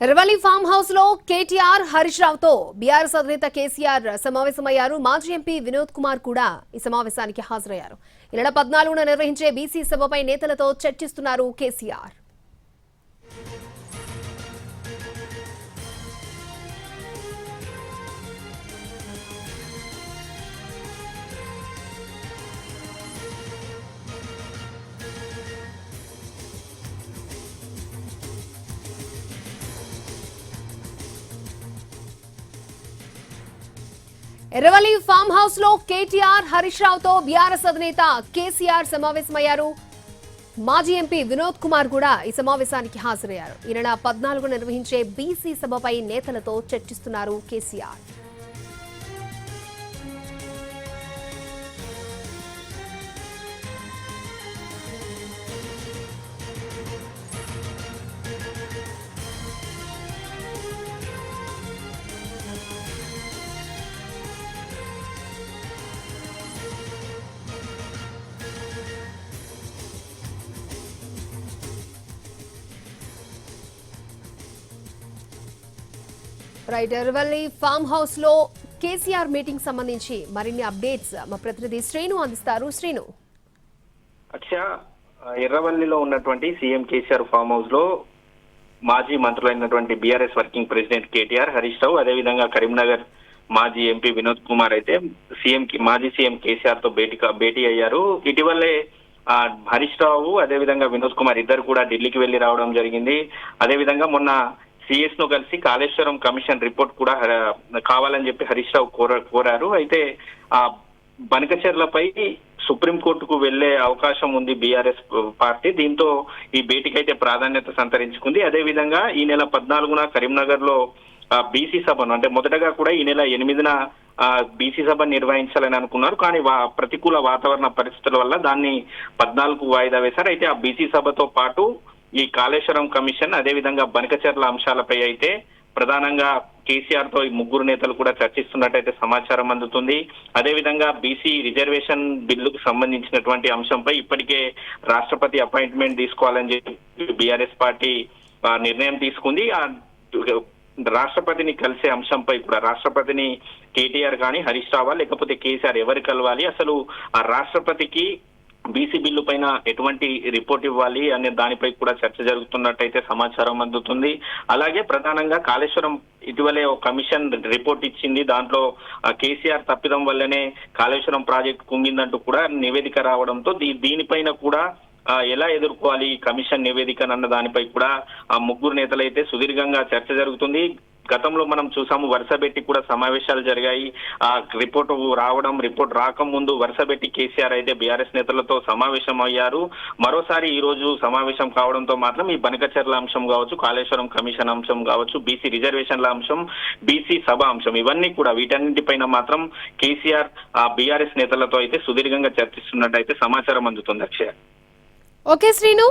Erravalli farm house లో KTR Harish రావుతో BRS అధినేత కేసీఆర్ సమావేశమయ్యారు. మాజీ ఎంపీ వినోద్ కుమార్ కూడా ఈ సమావేశానికి హాజరయ్యారు. ఈ నెల 14న నిర్వహించే బీసీ సభపై నేతలతో చర్చిస్తున్నారు కేసీఆర్. ఎర్రవల్లి ఫామ్ హౌస్ లో కేటీఆర్ హరీష్ రావుతో బీఆర్ఎస్ అధినేత కేసీఆర్ సమావేశమయ్యారు. మాజీ ఎంపీ వినోద్ కుమార్ కూడా ఈ సమావేశానికి హాజరయ్యారు. ఈ నెల 14న నిర్వహించే బీసీ సభపై నేతలతో చర్చిస్తున్నారు KCR. Right, Erravalli farm house లో కేసీఆర్ మీటింగ్ సంబంధించి మరిన్ని అప్డేట్స్ మా ప్రతినిధి శ్రీను అందిస్తారు. శ్రీను. ఎర్రవల్లిలో ఉన్నటువంటి సీఎం కేసీఆర్ ఫామ్ హౌస్ లో మాజీ మంత్రులైనటువంటి బీఆర్ఎస్ వర్కింగ్ ప్రెసిడెంట్ కేటీఆర్, హరీష్ రావు, అదేవిధంగా కరీంనగర్ మాజీ ఎంపీ వినోద్ కుమార్ అయితే మాజీ సీఎం కేసీఆర్ తో భేటీ అయ్యారు. ఇటీవలే హరీష్ రావు అదేవిధంగా వినోద్ కుమార్ ఇద్దరు కూడా ఢిల్లీకి వెళ్లి రావడం జరిగింది. అదేవిధంగా మొన్న సిఎస్ ను కలిసి కాళేశ్వరం కమిషన్ రిపోర్ట్ కూడా కావాలని చెప్పి హరీష్ రావు కోరారు. అయితే ఆ బనకచెర్లపై సుప్రీంకోర్టుకు వెళ్లే అవకాశం ఉంది బీఆర్ఎస్ పార్టీ. దీంతో ఈ భేటీకి అయితే ప్రాధాన్యత సంతరించుకుంది. అదేవిధంగా ఈ నెల 14న కరీంనగర్ లో బీసీ సభను, అంటే మొదటగా కూడా ఈ నెల 8న బీసీ సభ నిర్వహించాలని అనుకున్నారు. కానీ ప్రతికూల వాతావరణ పరిస్థితుల వల్ల దాన్ని 14కు వాయిదా వేశారు. అయితే ఆ బీసీ సభతో పాటు ఈ కాళేశ్వరం కమిషన్ అదేవిధంగా బనకచెర్ల అంశాలపై అయితే ప్రధానంగా కేసీఆర్ తో ఈ ముగ్గురు నేతలు కూడా చర్చిస్తున్నట్టయితే సమాచారం అందుతుంది. అదేవిధంగా బీసీ రిజర్వేషన్ బిల్లుకు సంబంధించినటువంటి అంశంపై ఇప్పటికే రాష్ట్రపతి అపాయింట్మెంట్ తీసుకోవాలని చెప్పి బీఆర్ఎస్ పార్టీ నిర్ణయం తీసుకుంది. రాష్ట్రపతిని కలిసే అంశంపై కూడా రాష్ట్రపతిని కేటీఆర్ కానీ హరీష్ రావా లేకపోతే కేసీఆర్ ఎవరు కలవాలి, అసలు ఆ రాష్ట్రపతికి బీసీ బిల్లు పైన ఎటువంటి రిపోర్ట్ ఇవ్వాలి అనే దానిపై కూడా చర్చ జరుగుతున్నట్టయితే సమాచారం అందుతుంది. అలాగే ప్రధానంగా కాళేశ్వరం ఇటీవలే ఒక కమిషన్ రిపోర్ట్ ఇచ్చింది. దాంట్లో కేసీఆర్ తప్పిదం వల్లనే కాళేశ్వరం ప్రాజెక్టు కుంగిందంటూ కూడా నివేదిక రావడంతో దీనిపైన కూడా ఎలా ఎదుర్కోవాలి ఈ కమిషన్ నివేదిక అన్న దానిపై కూడా ఆ ముగ్గురు నేతలైతే సుదీర్ఘంగా చర్చ జరుగుతుంది. గతంలో మనం చూసాము, వరుసపెట్టి కూడా సమావేశాలు జరిగాయి. ఆ రిపోర్ట్ రాకముందు వరుసపెట్టి కేసీఆర్ అయితే బీఆర్ఎస్ నేతలతో సమావేశం అయ్యారు. మరోసారి ఈ రోజు సమావేశం కావడంతో మాత్రం ఈ బనకచెర్ల అంశం కావచ్చు, కాళేశ్వరం కమిషన్ అంశం కావచ్చు, బీసీ రిజర్వేషన్ల అంశం, బీసీ సభ అంశం, ఇవన్నీ కూడా వీటన్నింటిపైన మాత్రం కేసీఆర్ బీఆర్ఎస్ నేతలతో అయితే సుదీర్ఘంగా చర్చిస్తున్నట్టయితే సమాచారం అందుతుంది. అక్షయ. ఓకే శ్రీను.